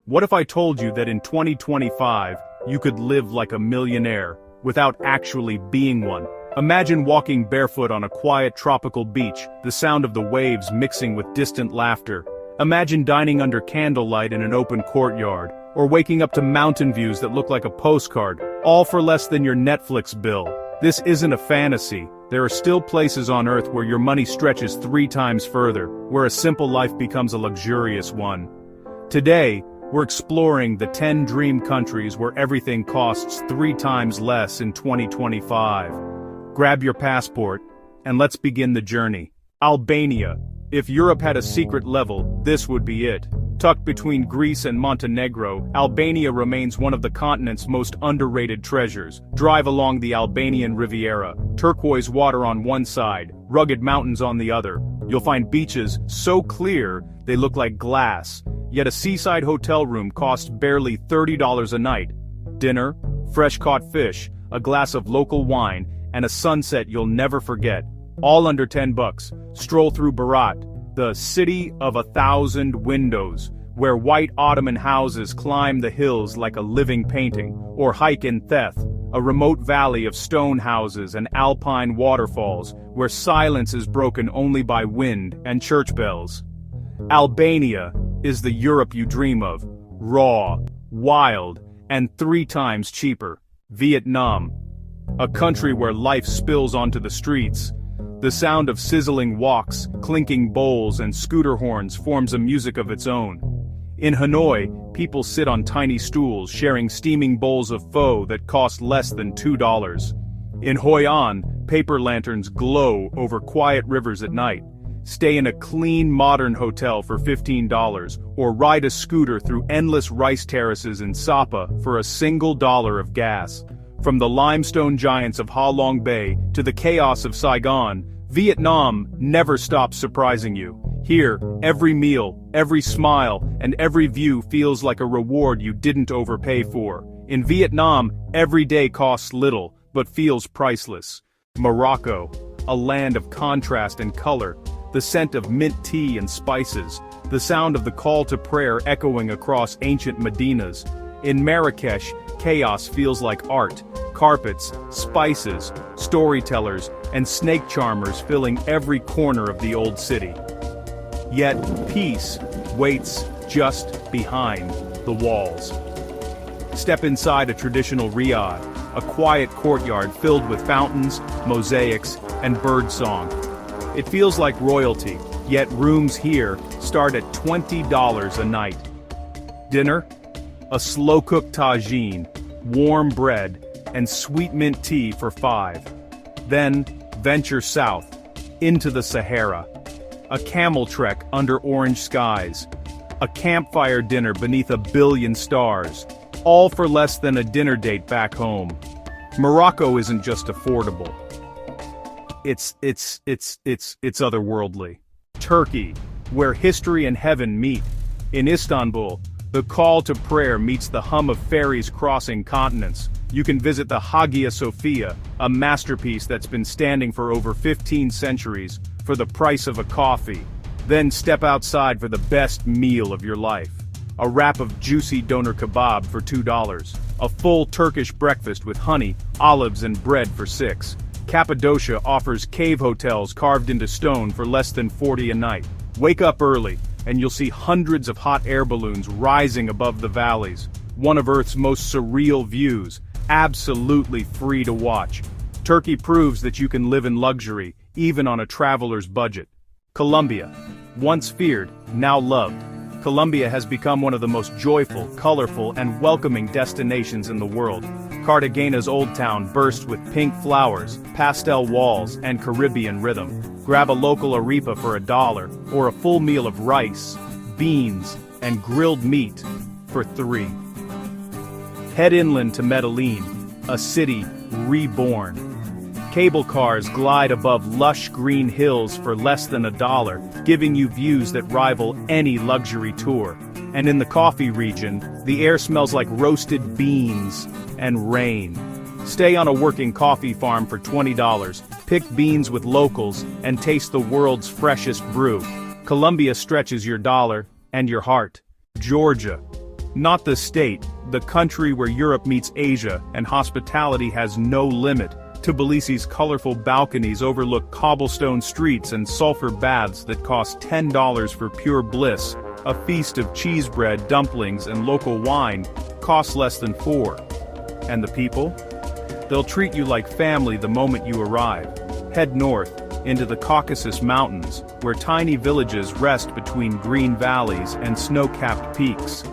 What if I told you that in 2025, you could live like a millionaire, without actually being one? Imagine walking barefoot on a quiet tropical beach, the sound of the waves mixing with distant laughter. Imagine dining under candlelight in an open courtyard, or waking up to mountain views that look like a postcard, all for less than your Netflix bill. This isn't a fantasy. There are still places on Earth where your money stretches 3 times further, where a simple life becomes a luxurious one. Today, we're exploring the 10 dream countries where everything costs 3 times less in 2025. Grab your passport, and let's begin the journey. Albania. If Europe had a secret level, this would be it. Tucked between Greece and Montenegro, Albania remains one of the continent's most underrated treasures. Drive along the Albanian Riviera, turquoise water on one side, rugged mountains on the other. You'll find beaches so clear, they look like glass. Yet a seaside hotel room costs barely $30 a night. Dinner, fresh-caught fish, a glass of local wine, and a sunset you'll never forget. All under $10. Stroll through Berat, the city of 1,000 windows, where white Ottoman houses climb the hills like a living painting, or hike in Theth, a remote valley of stone houses and alpine waterfalls, where silence is broken only by wind and church bells. Albania is the Europe you dream of, raw, wild, and 3 times cheaper. Vietnam, a country where life spills onto the streets. The sound of sizzling woks, clinking bowls, and scooter horns forms a music of its own. In Hanoi, people sit on tiny stools sharing steaming bowls of pho that cost less than $2. In Hoi An, paper lanterns glow over quiet rivers at night. Stay in a clean modern hotel for $15, or ride a scooter through endless rice terraces in Sapa for a single dollar of gas. From the limestone giants of Ha Long Bay to the chaos of Saigon, Vietnam never stops surprising you. Here, every meal, every smile, and every view feels like a reward you didn't overpay for. In Vietnam, every day costs little, but feels priceless. Morocco, a land of contrast and color, the scent of mint tea and spices, the sound of the call to prayer echoing across ancient Medinas. In Marrakesh, chaos feels like art, carpets, spices, storytellers, and snake charmers filling every corner of the old city. Yet, peace waits just behind the walls. Step inside a traditional riad, a quiet courtyard filled with fountains, mosaics, and birdsong. It feels like royalty, yet rooms here start at $20 a night. Dinner? A slow-cooked tagine, warm bread, and sweet mint tea for $5. Then, venture south, into the Sahara. A camel trek under orange skies. A campfire dinner beneath 1 billion stars. All for less than a dinner date back home. Morocco isn't just affordable. It's otherworldly. Turkey, where history and heaven meet. In Istanbul, the call to prayer meets the hum of ferries crossing continents. You can visit the Hagia Sophia, a masterpiece that's been standing for over 15 centuries, for the price of a coffee. Then step outside for the best meal of your life. A wrap of juicy doner kebab for $2. A full Turkish breakfast with honey, olives, and bread for $6. Cappadocia offers cave hotels carved into stone for less than $40 a night. Wake up early, and you'll see hundreds of hot air balloons rising above the valleys. One of Earth's most surreal views, absolutely free to watch. Turkey proves that you can live in luxury, even on a traveler's budget. Colombia. Once feared, now loved. Colombia has become one of the most joyful, colorful, and welcoming destinations in the world. Cartagena's Old Town bursts with pink flowers, pastel walls, and Caribbean rhythm. Grab a local arepa for $1, or a full meal of rice, beans, and grilled meat for $3. Head inland to Medellin, a city reborn. Cable cars glide above lush green hills for less than $1, giving you views that rival any luxury tour. And in the coffee region, the air smells like roasted beans and rain. Stay on a working coffee farm for $20, pick beans with locals, and taste the world's freshest brew. Colombia stretches your dollar and your heart. Georgia. Not the state, the country where Europe meets Asia and hospitality has no limit. Tbilisi's colorful balconies overlook cobblestone streets and sulfur baths that cost $10 for pure bliss. A feast of cheese bread, dumplings, and local wine costs less than $4. And the people? They'll treat you like family the moment you arrive. Head north, into the Caucasus Mountains, where tiny villages rest between green valleys and snow-capped peaks.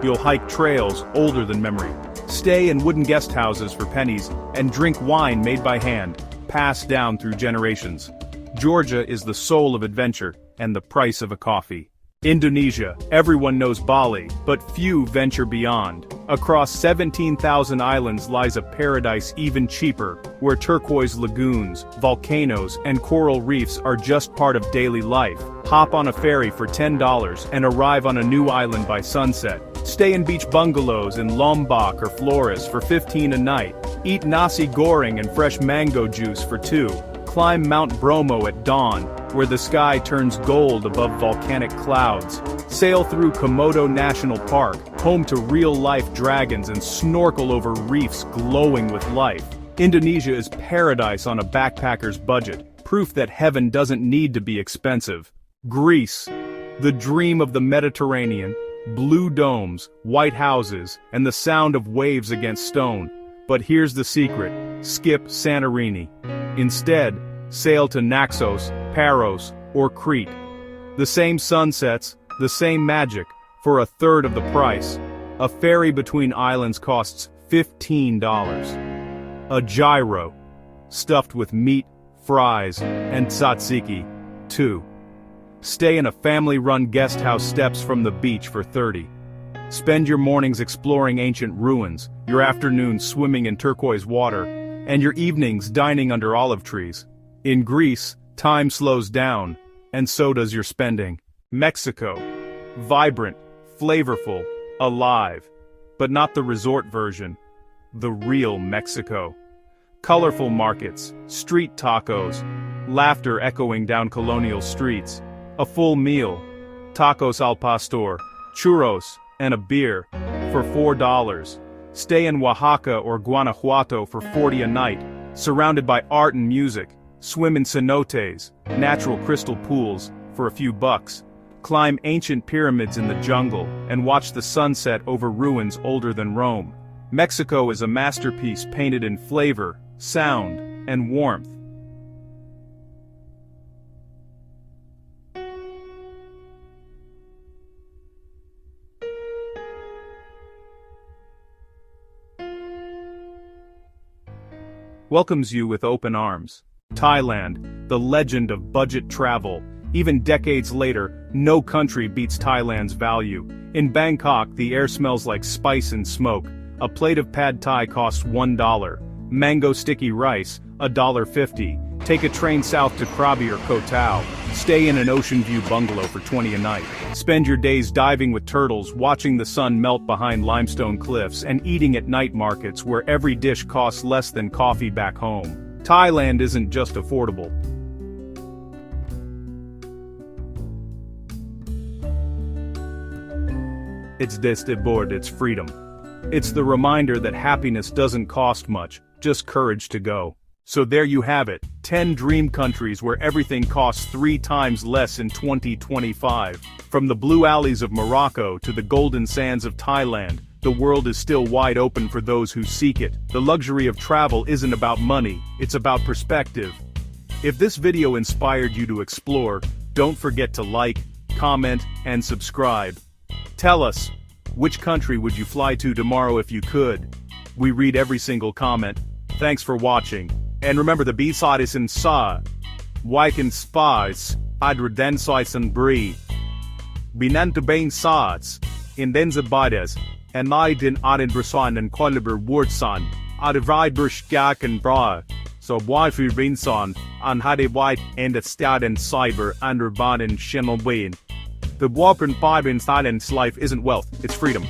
You'll hike trails older than memory, stay in wooden guest houses for pennies, and drink wine made by hand, passed down through generations. Georgia is the soul of adventure, and the price of a coffee. Indonesia, everyone knows Bali, but few venture beyond. Across 17,000 islands lies a paradise even cheaper, where turquoise lagoons, volcanoes, and coral reefs are just part of daily life. Hop on a ferry for $10 and arrive on a new island by sunset. Stay in beach bungalows in Lombok or Flores for $15 a night. Eat nasi goreng and fresh mango juice for $2. Climb Mount Bromo at dawn, where the sky turns gold above volcanic clouds. Sail through Komodo National Park, home to real-life dragons, and snorkel over reefs glowing with life. Indonesia is paradise on a backpacker's budget, proof that heaven doesn't need to be expensive. Greece, the dream of the Mediterranean, blue domes, white houses, and the sound of waves against stone. But here's the secret: skip Santorini. Instead, sail to Naxos, Paros, or Crete. The same sunsets, the same magic, for a third of the price. A ferry between islands costs $15. A gyro, stuffed with meat, fries, and tzatziki, $2. Stay in a family-run guest house steps from the beach for $30. Spend your mornings exploring ancient ruins, your afternoons swimming in turquoise water, and your evenings dining under olive trees. In Greece, time slows down, and so does your spending. Mexico. Vibrant, flavorful, alive. But not the resort version. The real Mexico. Colorful markets, street tacos, laughter echoing down colonial streets. A full meal. Tacos al pastor, churros, and a beer for $4. Stay in Oaxaca or Guanajuato for $40 a night, surrounded by art and music. Swim in cenotes, natural crystal pools, for a few bucks. Climb ancient pyramids in the jungle, and watch the sunset over ruins older than Rome. Mexico is a masterpiece painted in flavor, sound, and warmth. Welcomes you with open arms. Thailand, the legend of budget travel. Even decades later, no country beats Thailand's value. In Bangkok, the air smells like spice and smoke. A plate of pad thai costs $1. Mango sticky rice, $1.50. Take a train south to Krabi or Koh Tao. Stay in an ocean view bungalow for $20 a night. Spend your days diving with turtles, watching the sun melt behind limestone cliffs, and eating at night markets where every dish costs less than coffee back home. Thailand isn't just affordable. It's destibord, it's freedom. It's the reminder that happiness doesn't cost much, just courage to go. So there you have it, 10 dream countries where everything costs 3 times less in 2025. From the blue alleys of Morocco to the golden sands of Thailand, the world is still wide open for those who seek it. The luxury of travel isn't about money, it's about perspective. If this video inspired you to explore, don't forget to like, comment, and subscribe. Tell us, which country would you fly to tomorrow if you could? We read every single comment. Thanks for watching. And remember, the B-side is in Sa. Wyken Spies, Adreden Sites and Bree. Binanta Bain Saats, in Denzabides, and Naidin Adin Brasan and Koliber Wordsan, Adivide Bershgak and Bra. So Wifi Rinson, and Hade White and at Stad and Cyber and Urban and Shenelwain. The Wapin Fiber in silence life isn't wealth, it's freedom.